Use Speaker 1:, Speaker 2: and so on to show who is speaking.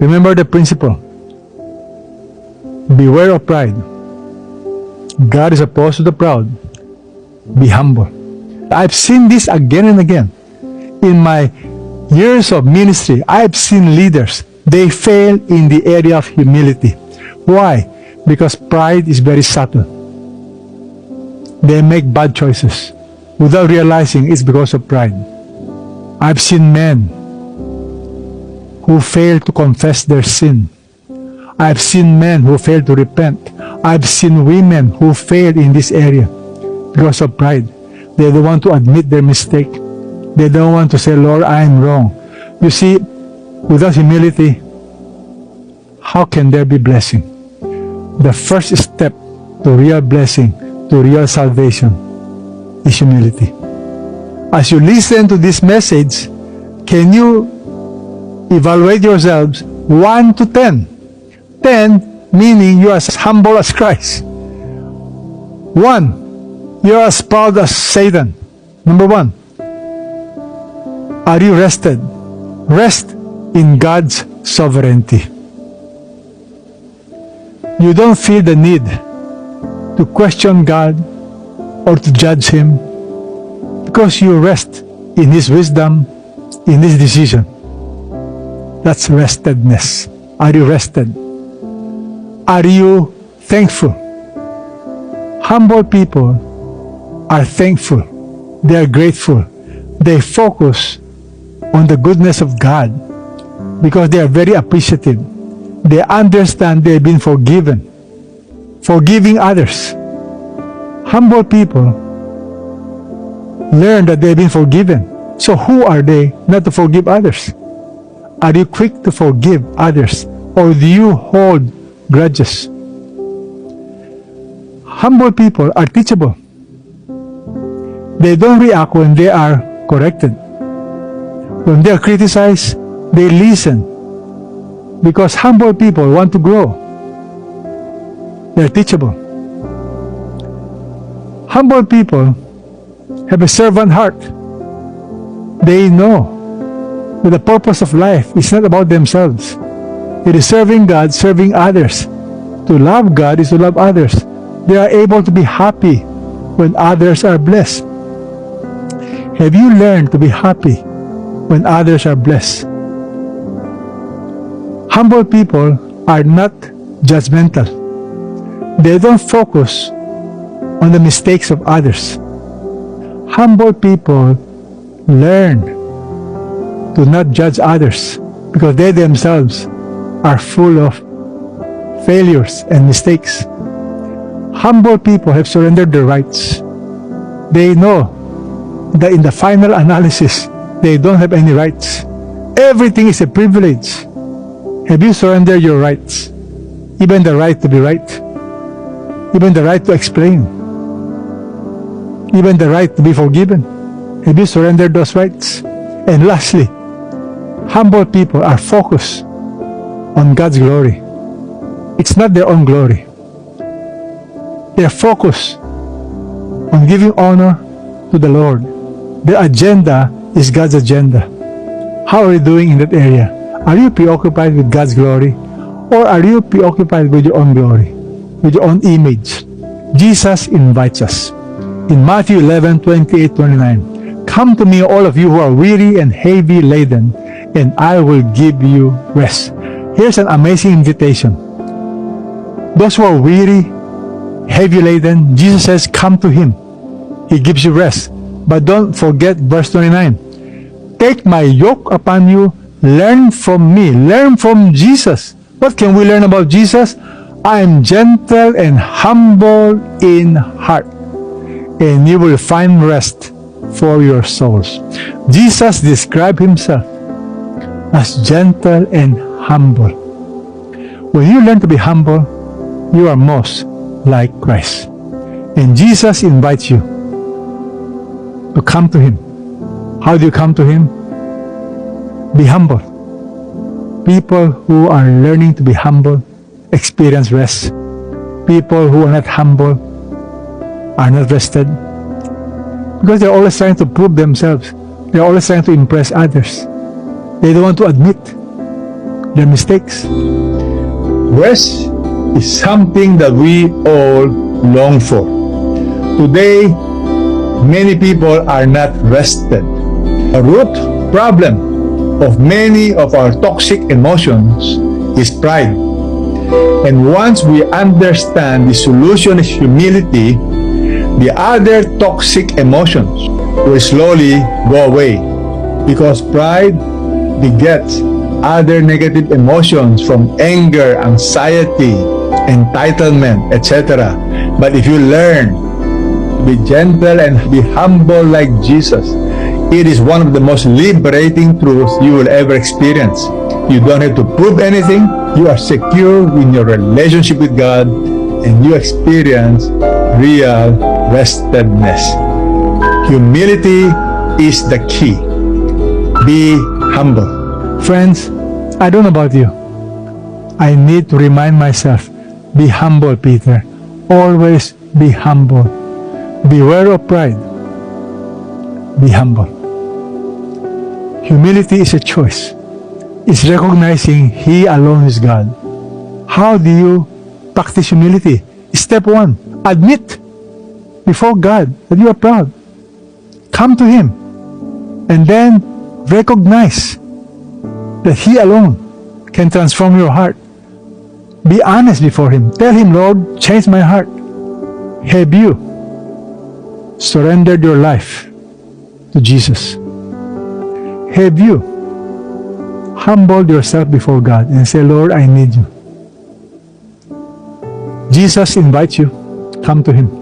Speaker 1: Remember the principle. Beware of pride. God is opposed to the proud. Be humble. I've seen this again and again. In my years of ministry, I've seen leaders, they fail in the area of humility. Why? Because pride is very subtle. They make bad choices without realizing it's because of pride. I've seen men who fail to confess their sin. I've seen men who fail to repent. I've seen women who fail in this area because of pride. They don't want to admit their mistake. They don't want to say, Lord, I am wrong. You see, without humility, how can there be blessing? The first step to real blessing, to real salvation, is humility. As you listen to this message, can you evaluate yourselves 1 to 10? 10 meaning you are as humble as Christ. 1, you are as proud as Satan. Number 1, are you rested? Rest in God's sovereignty. You don't feel the need to question God or to judge Him because you rest in His wisdom, in His decision. That's restedness. Are you rested? Are you thankful? Humble people are thankful. They are grateful. They focus on the goodness of God because they are very appreciative. They understand they have been forgiven. Forgiving others. Humble people learn that they have been forgiven. So who are they not to forgive others? Are you quick to forgive others, or do you hold grudges? Humble people are teachable. They don't react when they are corrected. When they are criticized, they listen. Because humble people want to grow. They are teachable. Humble people have a servant heart. They know that the purpose of life is not about themselves. It is serving God, serving others. To love God is to love others. They are able to be happy when others are blessed. Have you learned to be happy when others are blessed? Humble people are not judgmental. They don't focus on the mistakes of others. Humble people learn to not judge others because they themselves are full of failures and mistakes. Humble people have surrendered their rights. They know that in the final analysis, they don't have any rights. Everything is a privilege. Have you surrendered your rights? Even the right to be right. Even the right to explain. Even the right to be forgiven. Have you surrendered those rights? And lastly, humble people are focused on God's glory. It's not their own glory. They are focused on giving honor to the Lord. Their agenda is God's agenda. How are you doing in that area? Are you preoccupied with God's glory? Or are you preoccupied with your own glory? With your own image? Jesus invites us. In Matthew 11:28-29, "Come to me, all of you who are weary and heavy laden, and I will give you rest." Here's an amazing invitation. Those who are weary, heavy laden, Jesus says, come to Him. He gives you rest. But don't forget verse 29. "Take my yoke upon you, learn from me." Learn from Jesus. What can we learn about Jesus? "I am gentle and humble in heart, and you will find rest for your souls." Jesus described Himself as gentle and humble. When you learn to be humble, you are most like Christ. And Jesus invites you to come to Him. How do you come to Him? Be humble. People who are learning to be humble experience rest. People who are not humble are not rested. Because they're always trying to prove themselves. They're always trying to impress others. They don't want to admit their mistakes.
Speaker 2: Rest is something that we all long for. Today, many people are not rested. A root problem of many of our toxic emotions is pride. And once we understand the solution is humility, the other toxic emotions will slowly go away, because pride begets other negative emotions from anger, anxiety, entitlement, etc. But if you learn to be gentle and be humble like Jesus, it is one of the most liberating truths you will ever experience. You don't have to prove anything. You are secure in your relationship with God, and you experience real restedness. Humility is the key. Be humble.
Speaker 1: Friends, I don't know about you. I need to remind myself, be humble, Peter. Always be humble. Beware of pride. Be humble. Humility is a choice. It's recognizing He alone is God. How do you practice humility? Step 1, admit before God that you are proud. Come to Him. And then recognize that He alone can transform your heart. Be honest before Him. Tell Him, Lord, change my heart. Have you surrendered your life to Jesus? Have you humbled yourself before God and say, Lord, I need you? Jesus invites you. Come to Him.